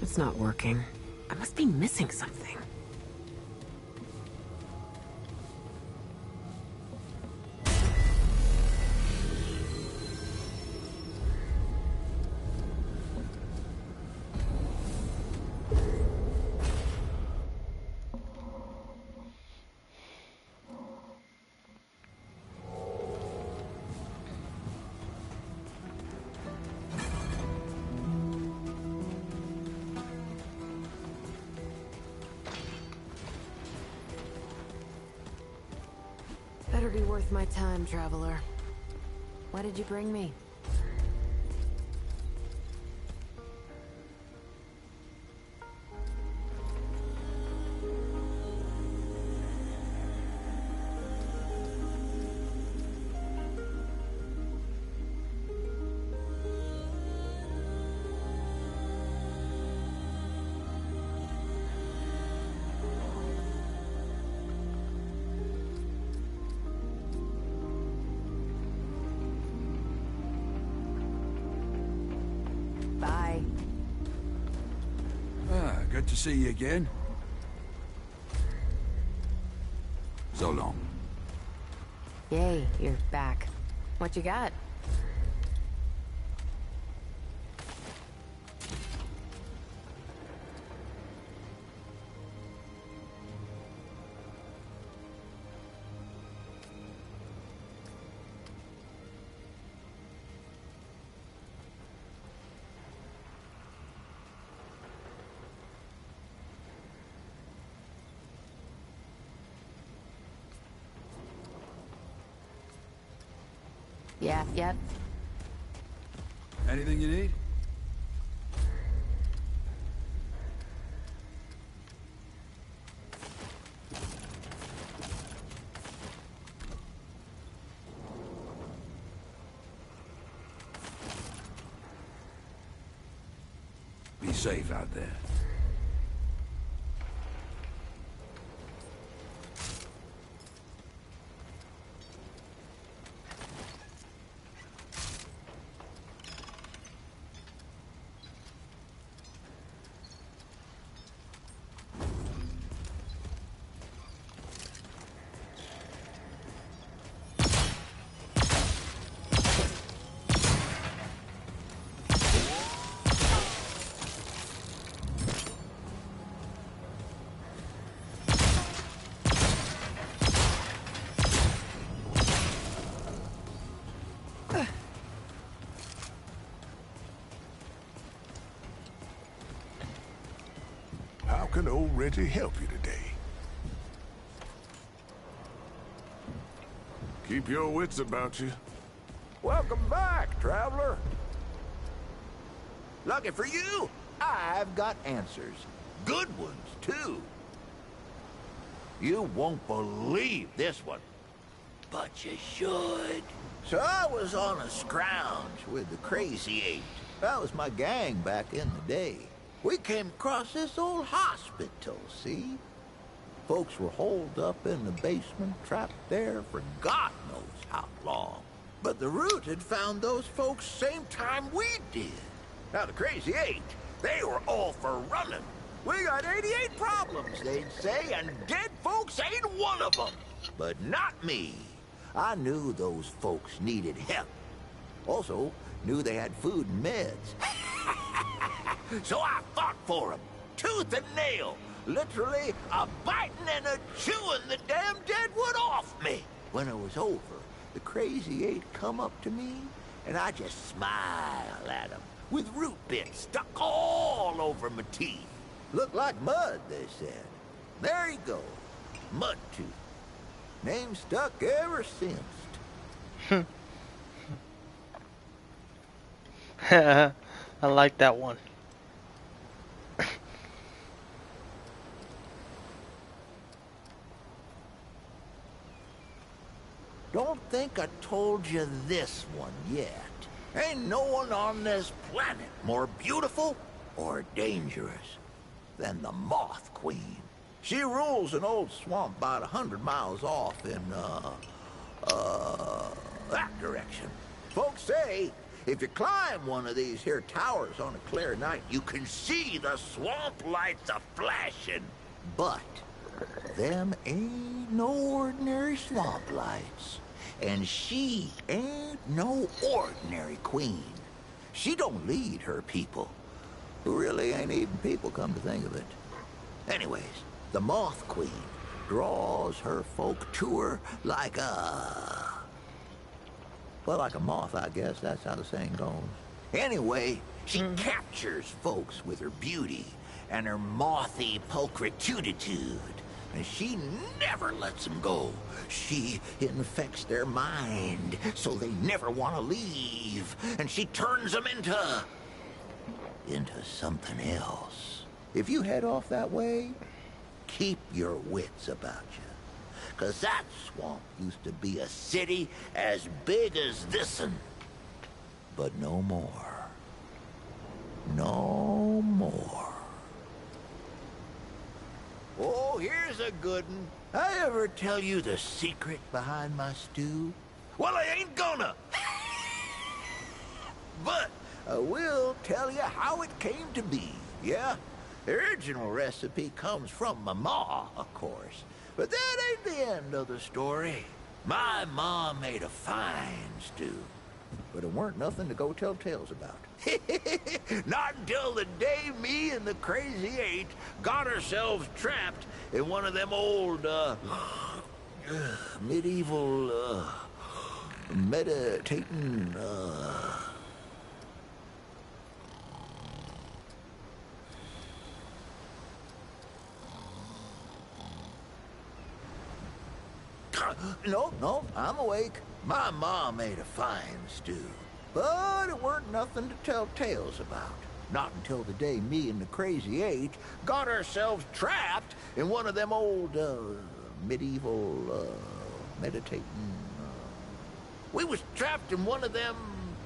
It's not working. I must be missing something. Better be worth my time, traveler. Why did you bring me? Bye. Good to see you again. So long. Yay, you're back. What you got? Yep. Anything you need? Be safe out there. How can old Reggie help you today? Keep your wits about you. Welcome back, traveler. Lucky for you, I've got answers. Good ones, too. You won't believe this one, but you should. So I was on a scrounge with the Crazy Eight. That was my gang back in the day. We came across this old hospital, see? Folks were holed up in the basement, trapped there for God knows how long. But the Root had found those folks same time we did. Now the Crazy Eight, they were all for running. We got 88 problems, they'd say, and dead folks ain't one of them. But not me. I knew those folks needed help. Also, knew they had food and meds. So I fought for them, tooth and nail, literally a-biting and a-chewing the damn deadwood off me. When it was over, the Crazy Eight come up to me, and I just smile at them, with root bits stuck all over my teeth. Looked like mud, they said. There you go, Mudtooth. Name stuck ever since. I like that one. Don't think I told you this one yet. Ain't no one on this planet more beautiful or dangerous than the Moth Queen. She rules an old swamp about 100 miles off in, that direction. Folks say If you climb one of these here towers on a clear night, you can see the swamp lights a-flashing. But them ain't no ordinary swamp lights. And she ain't no ordinary queen. She don't lead her people, who really ain't even people, come to think of it. Anyways, the Moth Queen draws her folk to her like a... well, like a moth, I guess. That's how the saying goes. Anyway, she captures folks with her beauty and her mothy pulchrituditude. And she never lets them go. She infects their mind so they never want to leave. And she turns them into something else. If you head off that way, keep your wits about you. 'Cause that swamp used to be a city as big as this'n. But no more. No more. Oh, here's a good one. I ever tell you the secret behind my stew? Well, I ain't gonna. But I will tell you how it came to be, yeah? The original recipe comes from my ma, of course. But that ain't the end of the story. My ma made a fine stew. But it weren't nothing to go tell tales about. Not until the day me and the Crazy Eight got ourselves trapped in one of them old, medieval, meditating, No, I'm awake. My ma made a fine stew. But it weren't nothing to tell tales about. Not until the day me and the Crazy Eight got ourselves trapped in one of them old, medieval, meditating... We was trapped in one of them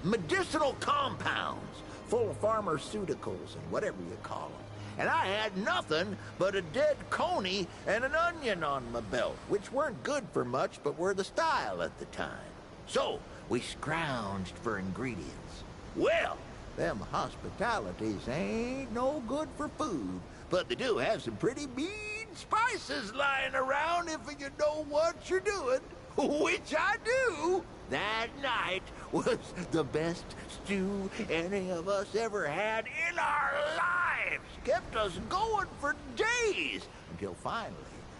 medicinal compounds, full of pharmaceuticals and whatever you call them. And I had nothing but a dead coney and an onion on my belt, which weren't good for much, but were the style at the time. So, we scrounged for ingredients. Well, them hospitalities ain't no good for food, but they do have some pretty mean spices lying around if you know what you're doing, which I do. That night was the best stew any of us ever had in our lives. Kept us going for days, until finally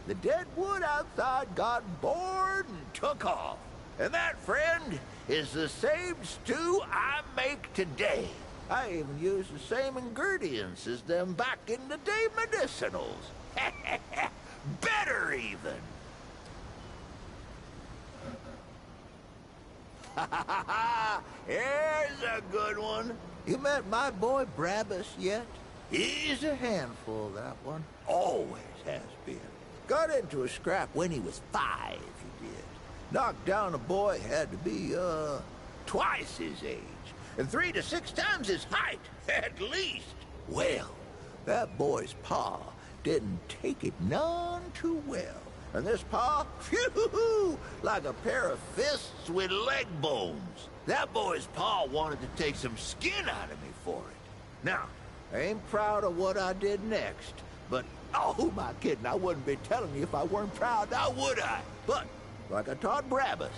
the dead wood outside got bored and took off. And that, friend, is the same stew I make today. I even use the same ingredients as them back in the day medicinals. Better even. Here's a good one. You met my boy Brabus yet? He's a handful, that one. Always has been. Got into a scrap when he was 5, he did. Knocked down a boy had to be, twice his age. And 3 to 6 times his height, at least. Well, that boy's pa didn't take it none too well. And this pa, phew, like a pair of fists with leg bones. That boy's pa wanted to take some skin out of me for it. Now, I ain't proud of what I did next, but, oh, who am I kidding? I wouldn't be telling you if I weren't proud, now would I? But, like I taught Brabus,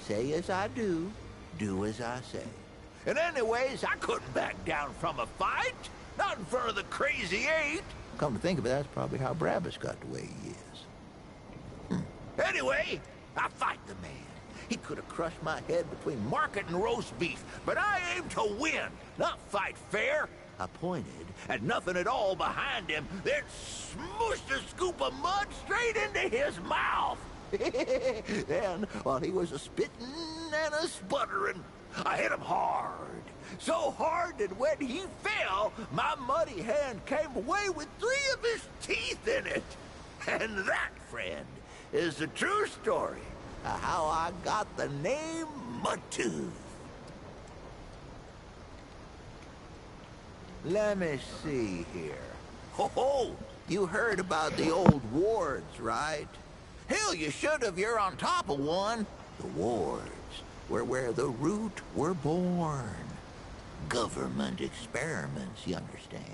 say as I do as I say. And anyways, I couldn't back down from a fight, not in front of the Crazy Eight. Come to think of it, that's probably how Brabus got the way he is. Anyway, I fight the man. He could have crushed my head between market and roast beef, but I aimed to win, not fight fair. I pointed at nothing at all behind him, then smooshed a scoop of mud straight into his mouth. Then, while he was a-spitting and a-sputtering, I hit him hard. So hard that when he fell, my muddy hand came away with 3 of his teeth in it. And that, friend, is the true story of how I got the name Mudtooth. Let me see here. Ho-ho! You heard about the old wards, right? Hell, you should have. You're on top of one. The wards were where the root were born. government experiments, you understand.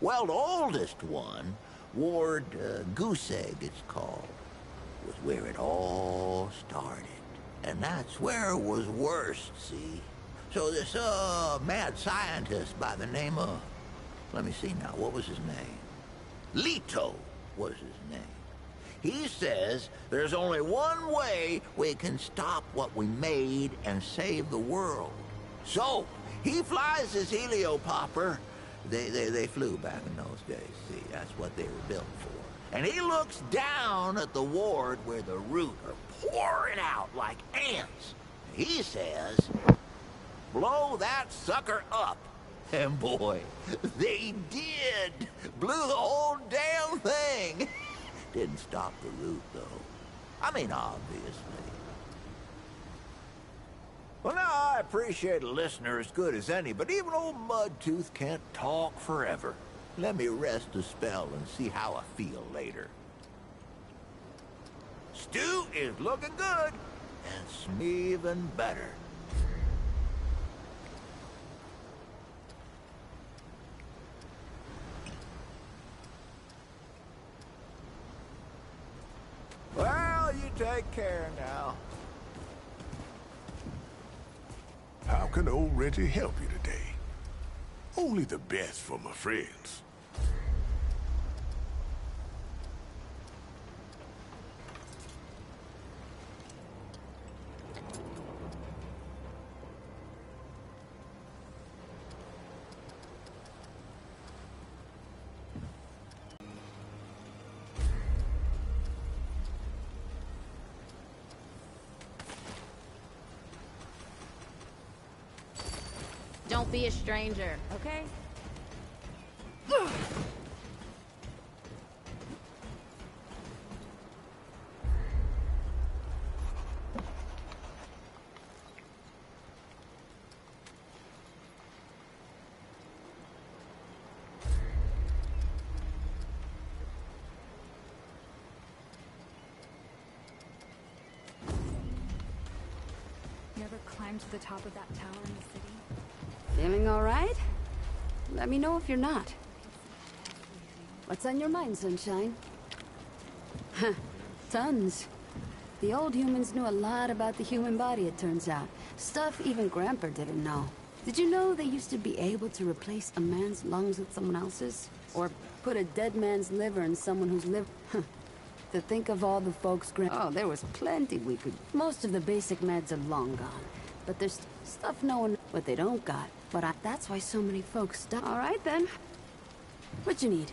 Well, the oldest one, Ward Goose Egg it's called, was where it all started. And that's where it was worst, see? So this mad scientist by the name of, let me see now, what was his name? Leto was his name. He says there's only one way we can stop what we made and save the world. So, he flies his heliopopper. They flew back in those days, see, that's what they were built for. And he looks down at the ward where the root are pouring out like ants. He says, blow that sucker up. And boy, they did. Blew the whole damn thing. Didn't stop the root, though. I mean, obviously. Well, now, I appreciate a listener as good as any, but even old Mudtooth can't talk forever. Let me rest a spell and see how I feel later. Stew is looking good, and Smee even better. Well, you take care now. How can old Reggie help you today? Only the best for my friends. Don't be a stranger, okay? You ever climbed to the top of that tower in the city? Feeling all right? Let me know if you're not. What's on your mind, Sunshine? Huh, tons. The old humans knew a lot about the human body, it turns out. Stuff even Grandpa didn't know. Did you know they used to be able to replace a man's lungs with someone else's? Or put a dead man's liver in someone whose liver... To think of all the folks Oh, there was plenty we could... Most of the basic meds are long gone. But there's stuff no one... What they don't got. But that's why so many folks die. All right, then. What you need?